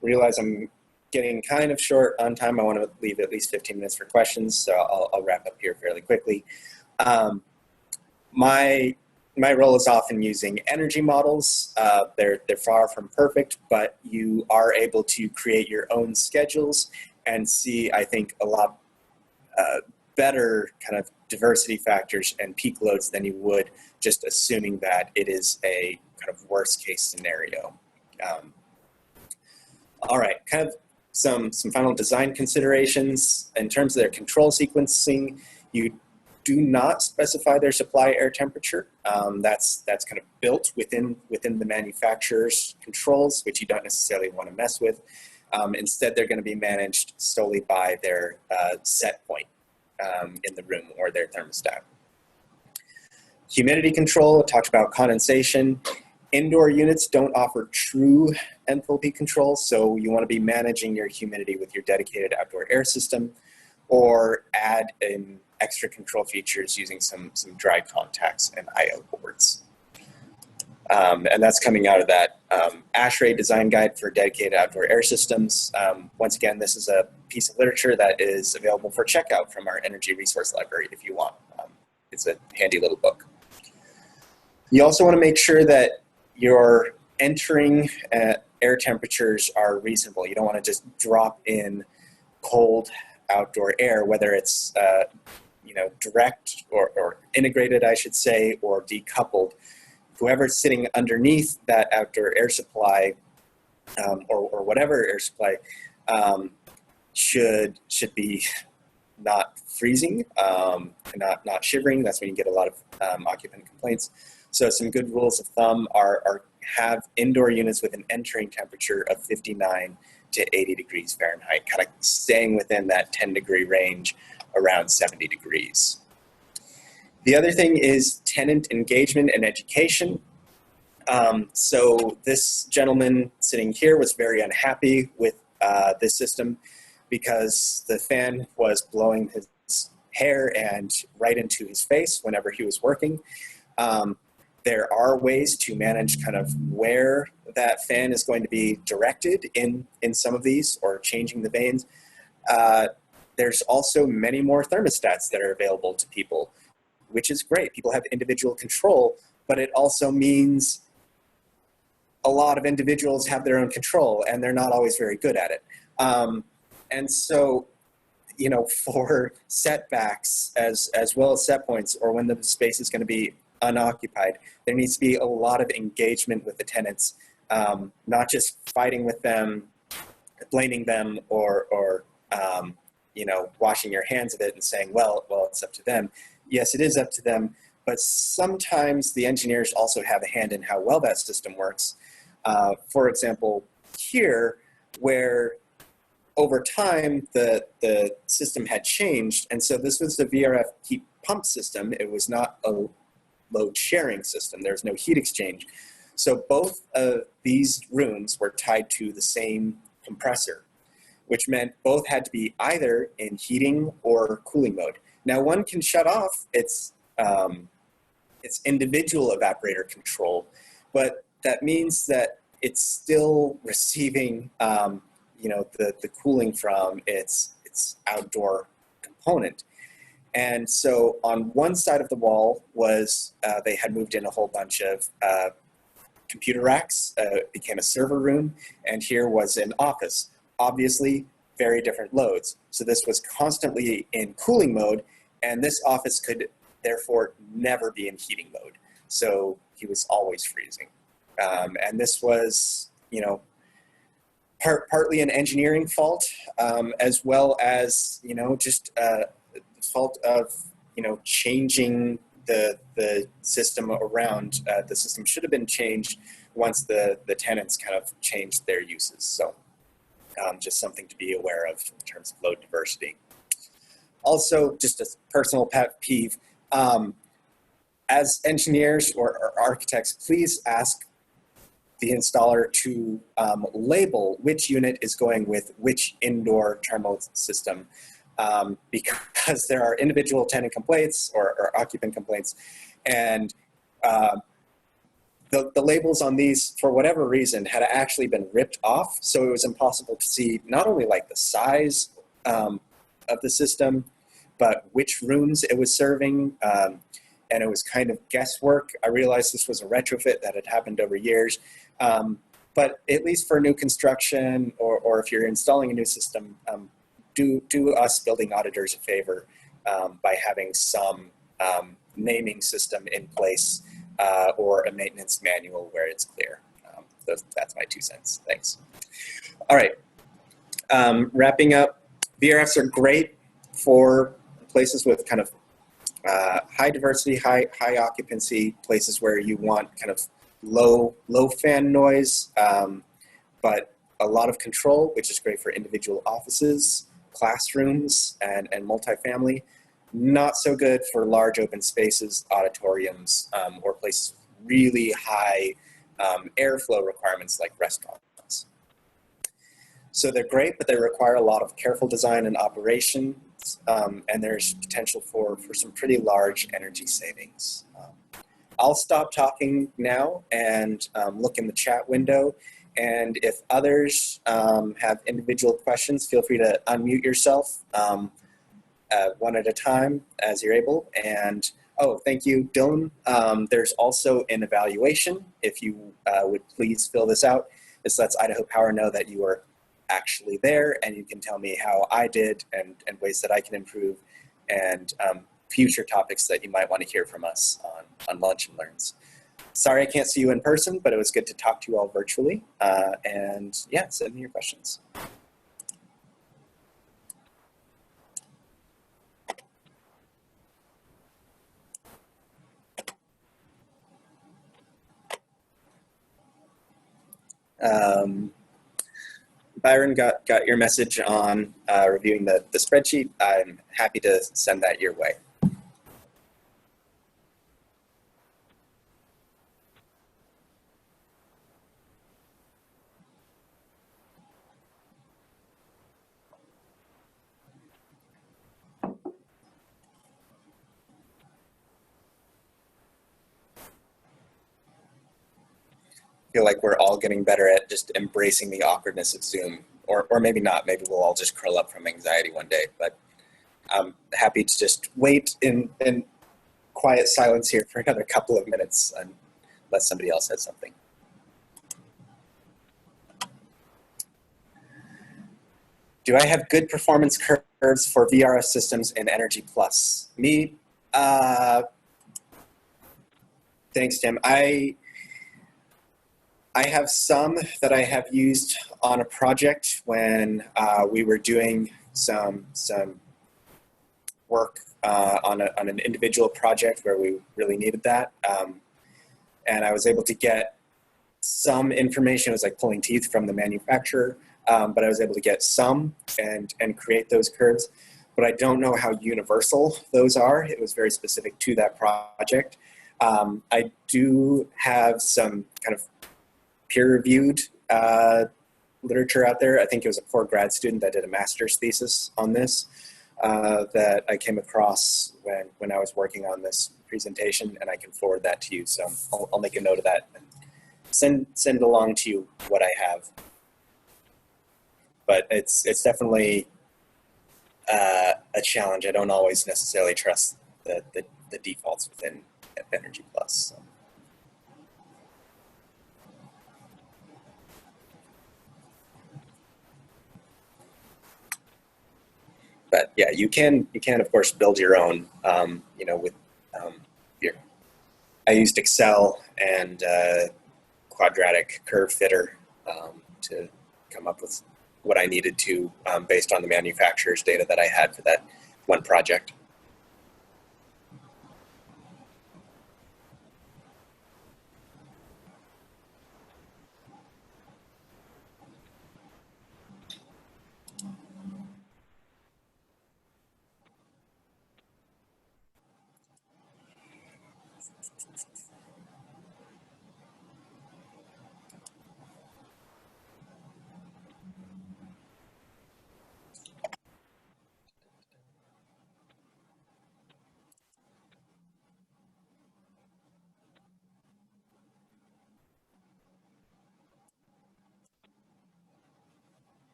Realize I'm getting kind of short on time. I want to leave at least 15 minutes for questions, so I'll wrap up here fairly quickly. My role is often using energy models. They're far from perfect, but you are able to create your own schedules and see, I think, a lot better kind of diversity factors and peak loads than you would just assuming that it is a kind of worst case scenario. All right, kind of some final design considerations. In terms of their control sequencing, you do not specify their supply air temperature. That's kind of built within the manufacturer's controls, which you don't necessarily want to mess with. Instead, they're going to be managed solely by their set point in the room, or their thermostat. Humidity control, talked about condensation. Indoor units don't offer true enthalpy control, so you want to be managing your humidity with your dedicated outdoor air system, or add in extra control features using some dry contacts and I/O boards. And that's coming out of that ASHRAE design guide for dedicated outdoor air systems. Once again, this is a piece of literature that is available for checkout from our energy resource library if you want. It's a handy little book. You also want to make sure that your entering air temperatures are reasonable. You don't want to just drop in cold outdoor air, whether it's direct or integrated, I should say, or decoupled. Whoever's sitting underneath that outdoor air supply, or whatever air supply, should be not freezing, not shivering. That's when you get a lot of occupant complaints. So some good rules of thumb are have indoor units with an entering temperature of 59 to 80 degrees Fahrenheit, kind of staying within that 10-degree range around 70 degrees. The other thing is tenant engagement and education. So this gentleman sitting here was very unhappy with this system because the fan was blowing his hair and right into his face whenever he was working. There are ways to manage kind of where that fan is going to be directed in some of these, or changing the vanes. There's also many more thermostats that are available to people, which is great. People have individual control, but it also means a lot of individuals have their own control, and they're not always very good at it. And so, for setbacks as well as set points, or when the space is going to be unoccupied, there needs to be a lot of engagement with the tenants, not just fighting with them, blaming them, or washing your hands of it and saying, well, it's up to them. Yes, it is up to them, but sometimes the engineers also have a hand in how well that system works. For example, here, where over time the system had changed, and so this was the VRF heat pump system. It was not a load sharing system. There's no heat exchange. So both of these rooms were tied to the same compressor, which meant both had to be either in heating or cooling mode. Now one can shut off its individual evaporator control, but that means that it's still receiving the cooling from its outdoor component. And so on one side of the wall was, they had moved in a whole bunch of computer racks. It became a server room, and here was an office. Obviously, very different loads. So this was constantly in cooling mode, and this office could therefore never be in heating mode. So he was always freezing. And this was, partly an engineering fault, as well as, just the fault of, changing the system around, the system should have been changed once the tenants kind of changed their uses. So just something to be aware of in terms of load diversity. Also, just a personal pet peeve, as engineers or architects, please ask the installer to label which unit is going with which indoor thermal system, because there are individual tenant complaints or occupant complaints, and the labels on these, for whatever reason, had actually been ripped off, so it was impossible to see not only like the size of the system, but which rooms it was serving, and it was kind of guesswork. I realized this was a retrofit that had happened over years, but at least for new construction, or if you're installing a new system, do us building auditors a favor by having some naming system in place, or a maintenance manual where it's clear. That's my 2 cents. Thanks. All right. Wrapping up, VRFs are great for places with kind of high diversity, high occupancy, places where you want kind of low fan noise, but a lot of control, which is great for individual offices, classrooms, and multifamily. Not so good for large open spaces, auditoriums, or places with really high airflow requirements like restaurants. So they're great, but they require a lot of careful design and operation, and there's potential for some pretty large energy savings. I'll stop talking now and look in the chat window. And if others have individual questions, feel free to unmute yourself one at a time as you're able. And oh, thank you, Dylan. There's also an evaluation. If you would please fill this out. This lets Idaho Power know that you are actually there, and you can tell me how I did and ways that I can improve, and future topics that you might want to hear from us on Lunch and Learns. Sorry I can't see you in person, but it was good to talk to you all virtually. And yeah, send me your questions. Byron got your message on reviewing the spreadsheet. I'm happy to send that your way. Feel like we're all getting better at just embracing the awkwardness of Zoom, or maybe not. Maybe we'll all just curl up from anxiety one day, but I'm happy to just wait in quiet silence here for another couple of minutes unless somebody else has something. Do I have good performance curves for VRF systems in Energy Plus? Me, thanks, Tim. I have some that I have used on a project when we were doing some work on an individual project where we really needed that. And I was able to get some information. It was like pulling teeth from the manufacturer, but I was able to get some and create those curves. But I don't know how universal those are. It was very specific to that project. I do have some kind of peer-reviewed literature out there. I think it was a poor grad student that did a master's thesis on this that I came across when I was working on this presentation, and I can forward that to you. So I'll make a note of that and send along to you what I have. But it's definitely a challenge. I don't always necessarily trust the defaults within Energy Plus. So. But yeah, you can of course build your own. You know, with I used Excel and quadratic curve fitter to come up with what I needed to based on the manufacturer's data that I had for that one project.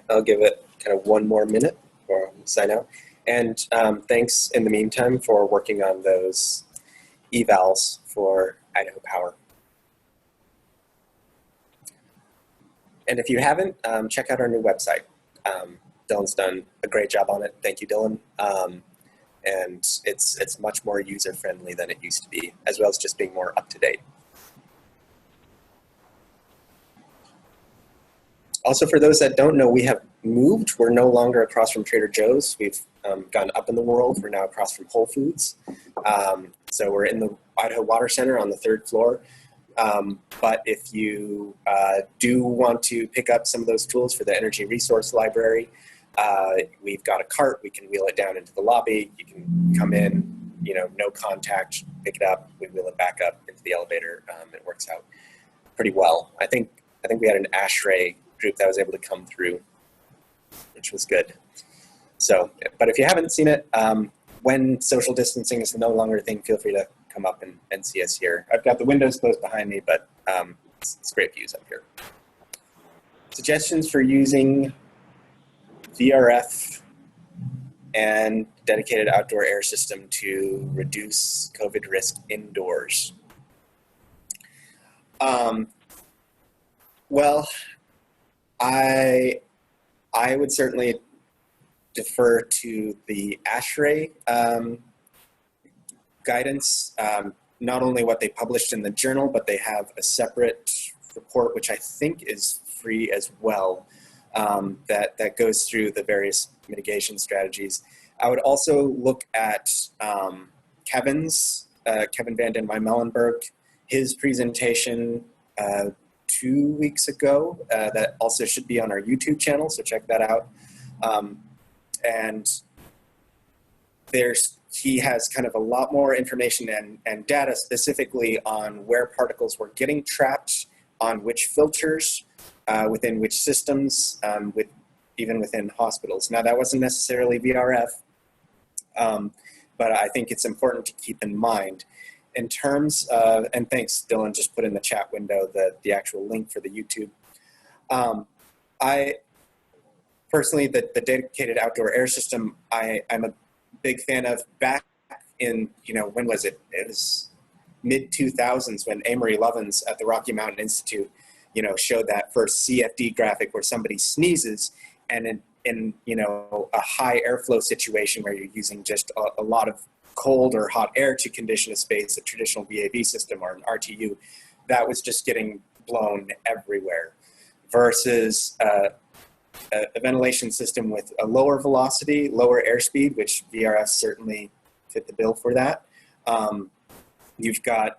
I'll give it kind of one more minute before I sign out. And thanks in the meantime for working on those evals for Idaho Power. And if you haven't, check out our new website. Dylan's done a great job on it. Thank you, Dylan. And it's much more user-friendly than it used to be, as well as just being more up-to-date. Also, for those that don't know, we have moved. We're no longer across from Trader Joe's. We've gone up in the world. We're now across from Whole Foods. So we're in the Idaho Water Center on the 3rd floor. But if you do want to pick up some of those tools for the Energy Resource Library, we've got a cart. We can wheel it down into the lobby. You can come in, no contact, pick it up. We wheel it back up into the elevator. It works out pretty well. I think we had an ASHRAE group that was able to come through, which was good. So, but if you haven't seen it, when social distancing is no longer a thing, feel free to come up and see us here. I've got the windows closed behind me, but it's great views up here. Suggestions for using VRF and dedicated outdoor air system to reduce COVID risk indoors. Well, I would certainly defer to the ASHRAE guidance, not only what they published in the journal, but they have a separate report, which I think is free as well, that goes through the various mitigation strategies. I would also look at Kevin Van Den Meyelenburg, his presentation 2 weeks ago, that also should be on our YouTube channel, so check that out. And he has kind of a lot more information and data specifically on where particles were getting trapped, on which filters, within which systems, even within hospitals. Now, that wasn't necessarily VRF, but I think it's important to keep in mind. In terms of, and thanks, Dylan, just put in the chat window the actual link for the YouTube. I personally, the dedicated outdoor air system, I'm a big fan of. Back in, when was it? It was mid-2000s when Amory Lovins at the Rocky Mountain Institute, showed that first CFD graphic where somebody sneezes, and in a high airflow situation where you're using just a lot of cold or hot air to condition a space, a traditional VAV system or an RTU, that was just getting blown everywhere, versus a ventilation system with a lower velocity, lower airspeed, which VRF certainly fit the bill for that. You've got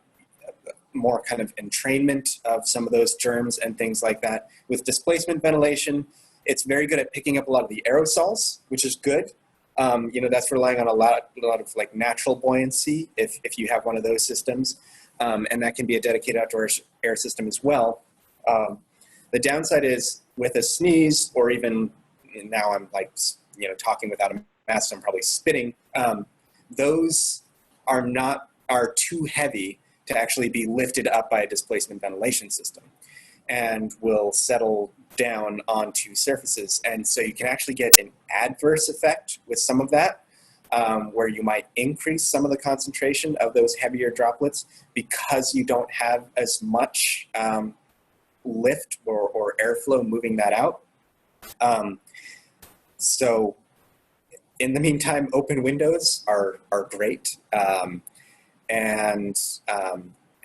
more kind of entrainment of some of those germs and things like that. With displacement ventilation, it's very good at picking up a lot of the aerosols, which is good. That's relying on a lot of like natural buoyancy if you have one of those systems. And that can be a dedicated outdoor air system as well. The downside is with a sneeze, or even now I'm like, talking without a mask, I'm probably spitting. Those are too heavy to actually be lifted up by a displacement ventilation system, and will settle down onto surfaces. And so you can actually get an adverse effect with some of that, where you might increase some of the concentration of those heavier droplets because you don't have as much lift or airflow moving that out. So in the meantime, open windows are great. And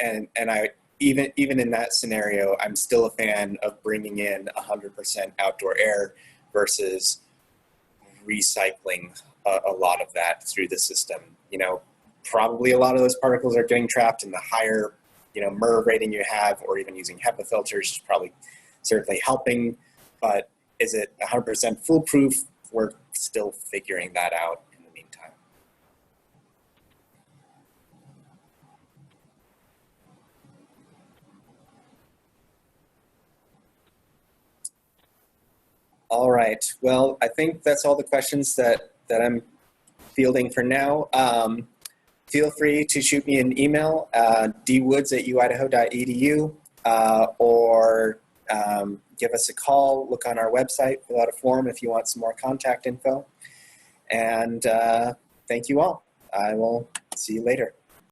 I, even in that scenario, I'm still a fan of bringing in 100% outdoor air versus recycling a lot of that through the system. Probably a lot of those particles are getting trapped in the higher, MER rating you have, or even using HEPA filters is probably certainly helping, but is it 100% foolproof? We're still figuring that out in the meantime. All right, well, I think that's all the questions that I'm fielding for now. Feel free to shoot me an email, dwoods@uidaho.edu, or give us a call, look on our website, fill out a form if you want some more contact info. And thank you all. I will see you later.